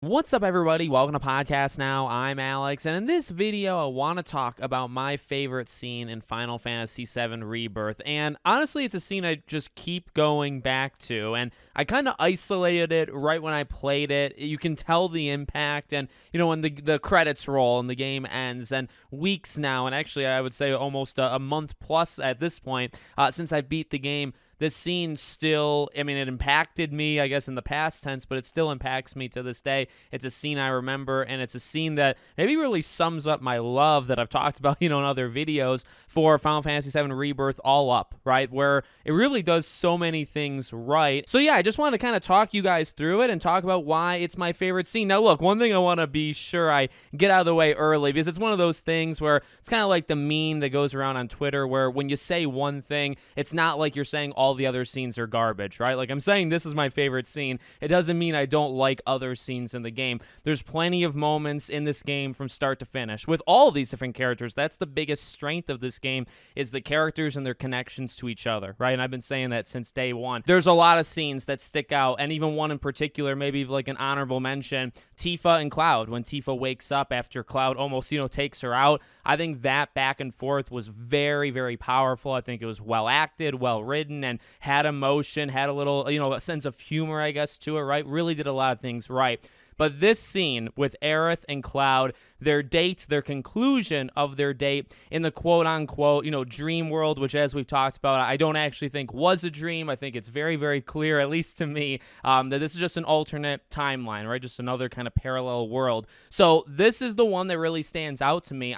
What's up, everybody? Welcome to Podcast Now. I'm Alex, and in this video, I want to talk about my favorite scene in Final Fantasy VII Rebirth. And honestly, it's a scene I just keep going back to, and I kind of isolated it right when I played it. You can tell the impact, and when the credits roll and the game ends, and weeks now, and actually I would say almost a month plus at this point since I beat the game. This scene still, it impacted me, I guess, in the past tense, but it still impacts me to this day. It's a scene I remember, and it's a scene that maybe really sums up my love that I've talked about, in other videos for Final Fantasy VII Rebirth all up, right? Where it really does so many things right. So yeah, I just want to kind of talk you guys through it and talk about why it's my favorite scene. Now look, one thing I want to be sure I get out of the way early, because it's one of those things where it's kind of like the meme that goes around on Twitter where when you say one thing, it's not like you're saying all the other scenes are garbage, right? Like I'm saying this is my favorite scene. It doesn't mean I don't like other scenes in the game. There's plenty of moments in this game from start to finish with all these different characters. That's the biggest strength of this game, is the characters and their connections to each other, right? And I've been saying that since day one. There's a lot of scenes that stick out, and even one in particular, maybe like an honorable mention, Tifa and Cloud. When Tifa wakes up after Cloud almost, takes her out, I think that back and forth was very, very powerful. I think it was well acted, well written, and had emotion, had a little, a sense of humor, I guess, to it, right? Really did a lot of things right. But this scene with Aerith and Cloud, their date, their conclusion of their date in the quote-unquote, dream world, which, as we've talked about, I don't actually think was a dream. I think it's very, very clear, at least to me, that this is just an alternate timeline, right? Just another kind of parallel world. So this is the one that really stands out to me.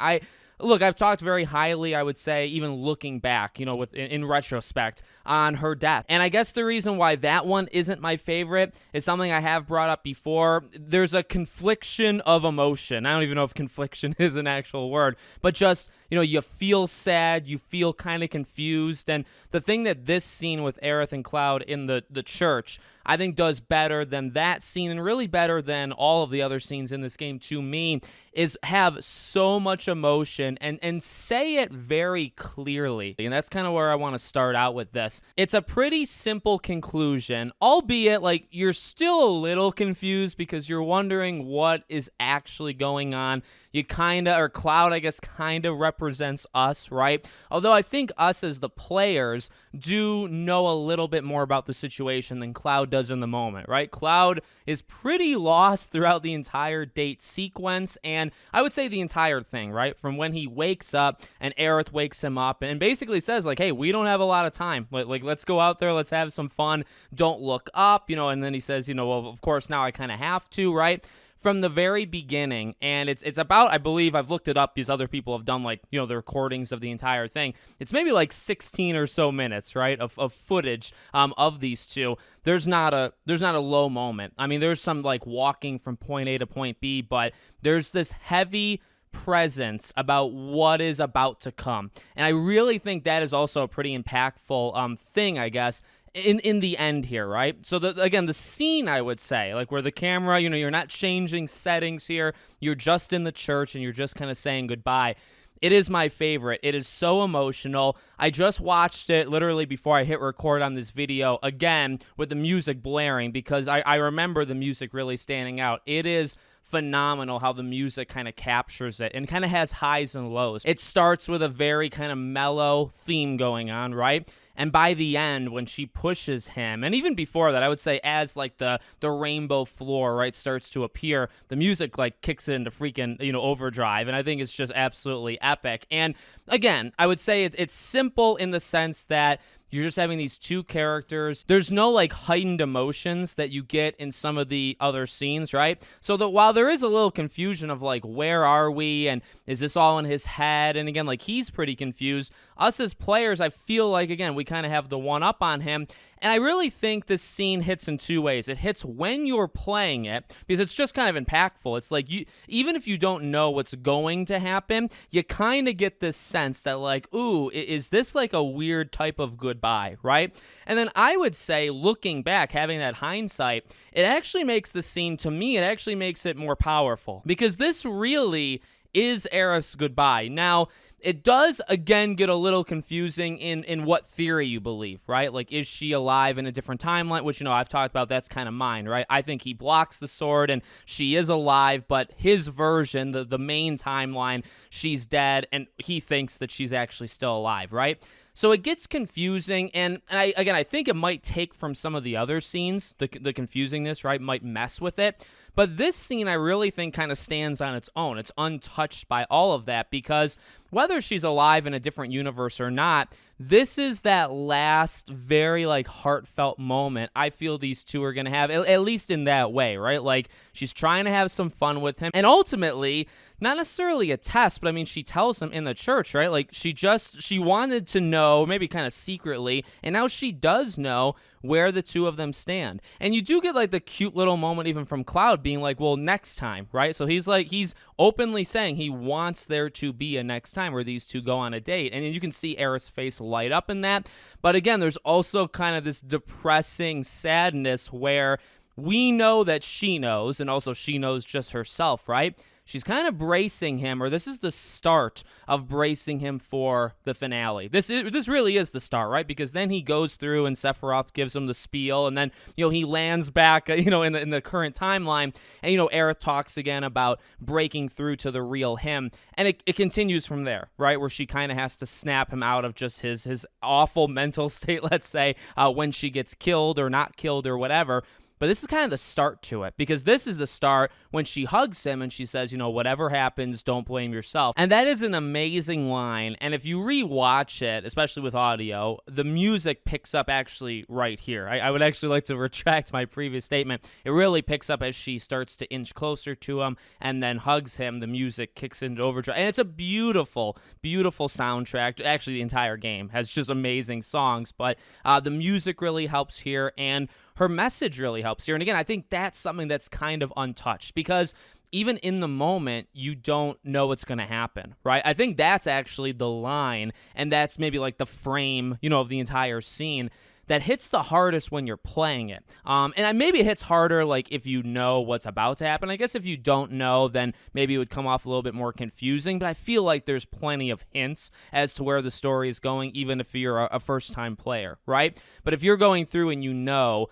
Look, I've talked very highly, I would say, even looking back, in retrospect, on her death. And I guess the reason why that one isn't my favorite is something I have brought up before. There's a confliction of emotion. I don't even know if confliction is an actual word, but just, you feel sad, you feel kind of confused. And the thing that this scene with Aerith and Cloud in the church, I think does better than that scene, and really better than all of the other scenes in this game to me, is have so much emotion and say it very clearly. And that's kind of where I want to start out with this. It's a pretty simple conclusion, albeit like you're still a little confused because you're wondering what is actually going on. You or Cloud, I guess, kind of represents us, right? Although I think us as the players do know a little bit more about the situation than Cloud does in the moment, right? Cloud is pretty lost throughout the entire date sequence, and I would say the entire thing, right? From when he wakes up and Aerith wakes him up and basically says, like, hey, we don't have a lot of time. Like, let's go out there, let's have some fun. Don't look up, and then he says, well, of course, now I kind of have to, right? From the very beginning, and it's about, I believe, I've looked it up because other people have done, like, the recordings of the entire thing. It's maybe like 16 or so minutes, right, of footage of these two. There's not a low moment. I mean, there's some, like, walking from point A to point B, but there's this heavy presence about what is about to come. And I really think that is also a pretty impactful thing, I guess, in the end here, right? So, again, the scene, I would say, like where the camera, you're not changing settings here. You're just in the church and you're just kind of saying goodbye. It is my favorite. It is so emotional. I just watched it literally before I hit record on this video again with the music blaring because I remember the music really standing out. It is phenomenal how the music kind of captures it and kind of has highs and lows. It starts with a very kind of mellow theme going on, right? And by the end, when she pushes him, and even before that, I would say as like the rainbow floor, right, starts to appear, the music like kicks into freaking, overdrive. And I think it's just absolutely epic. And again, I would say it's simple in the sense that you're just having these two characters. There's no like heightened emotions that you get in some of the other scenes, right? So that while there is a little confusion of like, where are we? And is this all in his head? And again, like he's pretty confused. Us as players, I feel like, again, we kind of have the one up on him. And I really think this scene hits in two ways. It hits when you're playing it, because it's just kind of impactful. It's like, even if you don't know what's going to happen, you kind of get this sense that like, ooh, is this like a weird type of goodbye, right? And then I would say, looking back, having that hindsight, it actually makes the scene, to me, it actually makes it more powerful. Because this really is Aerith's goodbye. Now, It does, again, get a little confusing in what theory you believe, right? Like, is she alive in a different timeline? Which, I've talked about, that's kind of mine, right? I think he blocks the sword and she is alive, but his version, the main timeline, she's dead, and he thinks that she's actually still alive, right? So it gets confusing, and I think it might take from some of the other scenes, the confusingness, right, might mess with it. But this scene, I really think, kind of stands on its own. It's untouched by all of that, because whether she's alive in a different universe or not, this is that last very, like, heartfelt moment I feel these two are going to have, at least in that way, right? Like, she's trying to have some fun with him, and ultimately, not necessarily a test, but I mean, she tells him in the church, right? Like, she wanted to know, maybe kind of secretly, and now she does know where the two of them stand. And you do get, like, the cute little moment even from Cloud being like, well, next time, right? So he's openly saying he wants there to be a next time where these two go on a date. And you can see Aerith's face light up in that. But again, there's also kind of this depressing sadness where we know that she knows, and also she knows just herself, right? She's kind of bracing him, or this is the start of bracing him for the finale. This really is the start, right? Because then he goes through and Sephiroth gives him the spiel, and then, he lands back, in the current timeline, and, Aerith talks again about breaking through to the real him, and it continues from there, right? Where she kind of has to snap him out of just his awful mental state, let's say, when she gets killed or not killed or whatever. But this is kind of the start to it, because this is the start when she hugs him and she says, whatever happens, don't blame yourself. And that is an amazing line. And if you rewatch it, especially with audio, the music picks up actually right here. I would actually like to retract my previous statement. It really picks up as she starts to inch closer to him and then hugs him. The music kicks into overdrive. And it's a beautiful, beautiful soundtrack. Actually, the entire game has just amazing songs. But the music really helps here, and her message really helps here. And again, I think that's something that's kind of untouched, because even in the moment, you don't know what's going to happen, right? I think that's actually the line, and that's maybe like the frame, of the entire scene that hits the hardest when you're playing it. And maybe it hits harder, like, if you know what's about to happen. I guess if you don't know, then maybe it would come off a little bit more confusing, but I feel like there's plenty of hints as to where the story is going, even if you're a first-time player, right? But if you're going through and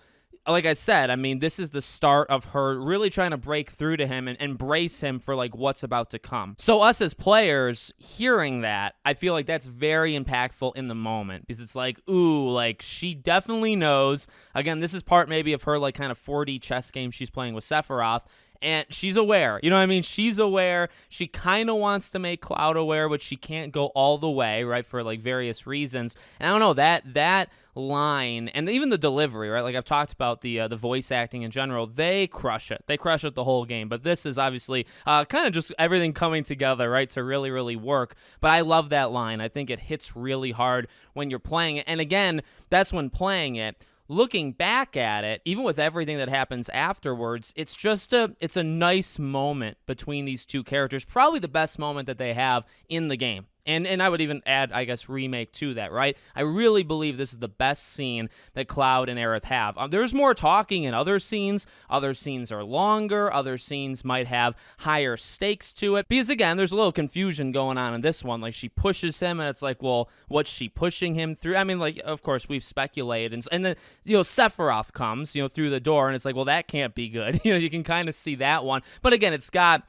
like I said, I mean, this is the start of her really trying to break through to him and brace him for, like, what's about to come. So us as players hearing that, I feel like that's very impactful in the moment, because it's like, ooh, like, she definitely knows. Again, this is part maybe of her, like, kind of 4D chess game she's playing with Sephiroth. And she's aware, you know what I mean? She's aware. She kind of wants to make Cloud aware, but she can't go all the way, right, for, like, various reasons. And I don't know, that line, and even the delivery, right? Like, I've talked about the voice acting in general. They crush it. They crush it the whole game. But this is obviously kind of just everything coming together, right, to really, really work. But I love that line. I think it hits really hard when you're playing it. And again, that's when playing it. Looking back at it, even with everything that happens afterwards, it's a nice moment between these two characters. Probably the best moment that they have in the game. And I would even add, I guess, remake to that, right? I really believe this is the best scene that Cloud and Aerith have. There's more talking in other scenes. Other scenes are longer. Other scenes might have higher stakes to it. Because, again, there's a little confusion going on in this one. Like, she pushes him, and it's like, well, what's she pushing him through? I mean, like, of course, we've speculated. And then, Sephiroth comes, through the door, and it's like, well, that can't be good. You can kind of see that one. But, again, it's got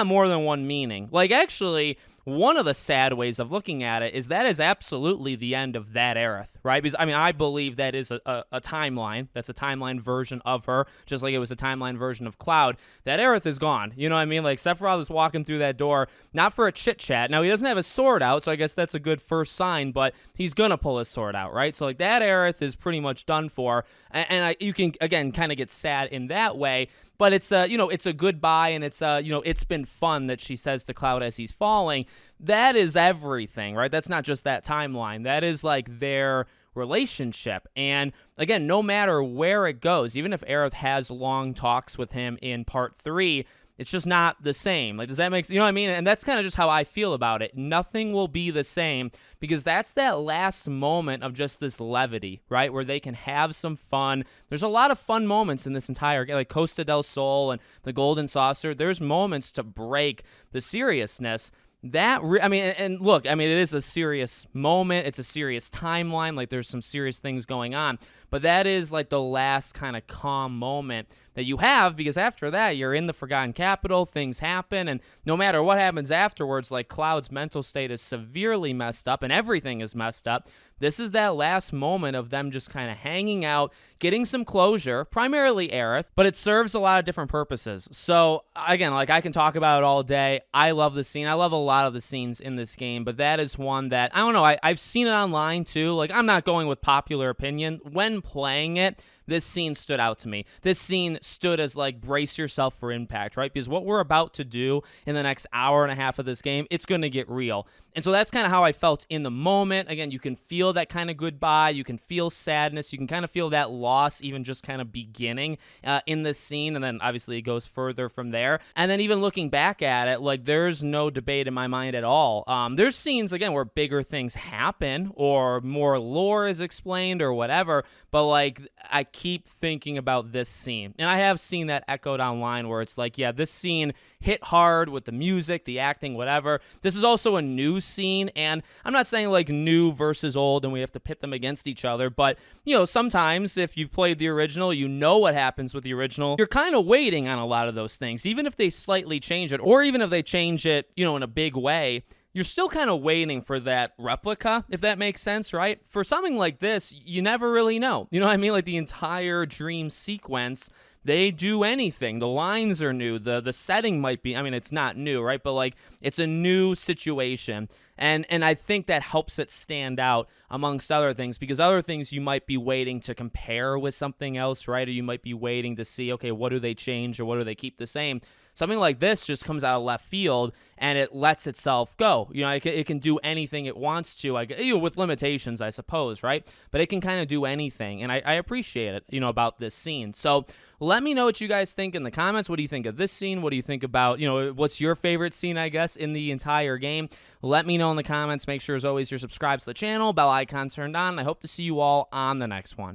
more than one meaning. Like, actually, one of the sad ways of looking at it is that is absolutely the end of that Aerith, right? Because, I mean, I believe that is a timeline. That's a timeline version of her, just like it was a timeline version of Cloud. That Aerith is gone. You know what I mean? Like, Sephiroth is walking through that door, not for a chit-chat. Now, he doesn't have his sword out, so I guess that's a good first sign, but he's going to pull his sword out, right? So, like, that Aerith is pretty much done for, and you can, again, kind of get sad in that way. But it's it's a goodbye, and it's it's been fun that she says to Cloud as he's falling. That is everything, right? That's not just that timeline. That is like their relationship. And again, no matter where it goes, even if Aerith has long talks with him in part 3, it's just not the same. Like, does that make sense? You know what I mean? And that's kind of just how I feel about it. Nothing will be the same, because that's that last moment of just this levity, right? Where they can have some fun. There's a lot of fun moments in this entire game, like Costa del Sol and the Golden Saucer. There's moments to break the seriousness. I mean, and look, I mean, it is a serious moment. It's a serious timeline. Like, there's some serious things going on. But that is like the last kind of calm moment that you have, because after that, you're in the Forgotten Capital, things happen, and no matter what happens afterwards, like, Cloud's mental state is severely messed up, and everything is messed up. This is that last moment of them just kind of hanging out, getting some closure, primarily Aerith, but it serves a lot of different purposes. So, again, like, I can talk about it all day. I love the scene. I love a lot of the scenes in this game, but that is one that, I don't know, I've seen it online, too. Like, I'm not going with popular opinion. When playing it, this scene stood out to me. This scene stood as, like, brace yourself for impact, right? Because what we're about to do in the next hour and a half of this game, it's going to get real. And so that's kind of how I felt in the moment. Again, you can feel that kind of goodbye. You can feel sadness. You can kind of feel that loss even just kind of beginning in this scene. And then obviously it goes further from there. And then even looking back at it, like, there's no debate in my mind at all. There's scenes, again, where bigger things happen or more lore is explained or whatever. But, like, I keep thinking about this scene. And I have seen that echoed online where it's like, yeah, this scene hit hard with the music, the acting, whatever. This is also a new scene, and I'm not saying like new versus old and we have to pit them against each other, but, you know, sometimes if you've played the original, you know what happens with the original. You're kind of waiting on a lot of those things, even if they slightly change it, or even if they change it, you know, in a big way. You're still kind of waiting for that replica, if that makes sense, right? For something like this, you never really know. You know what I mean? Like, the entire dream sequence, they do anything. The lines are new. The setting might be, I mean, it's not new, right? But, like, it's a new situation. And I think that helps it stand out amongst other things, because other things you might be waiting to compare with something else, right? Or you might be waiting to see, okay, what do they change or what do they keep the same? Something like this just comes out of left field and it lets itself go. You know, it can do anything it wants to, like, you know, with limitations, I suppose, right? But it can kind of do anything, and I appreciate it, you know, about this scene. So let me know what you guys think in the comments. What do you think of this scene? What do you think about, you know, what's your favorite scene, I guess, in the entire game? Let me know in the comments. Make sure, as always, you're subscribed to the channel, bell icon turned on. I hope to see you all on the next one.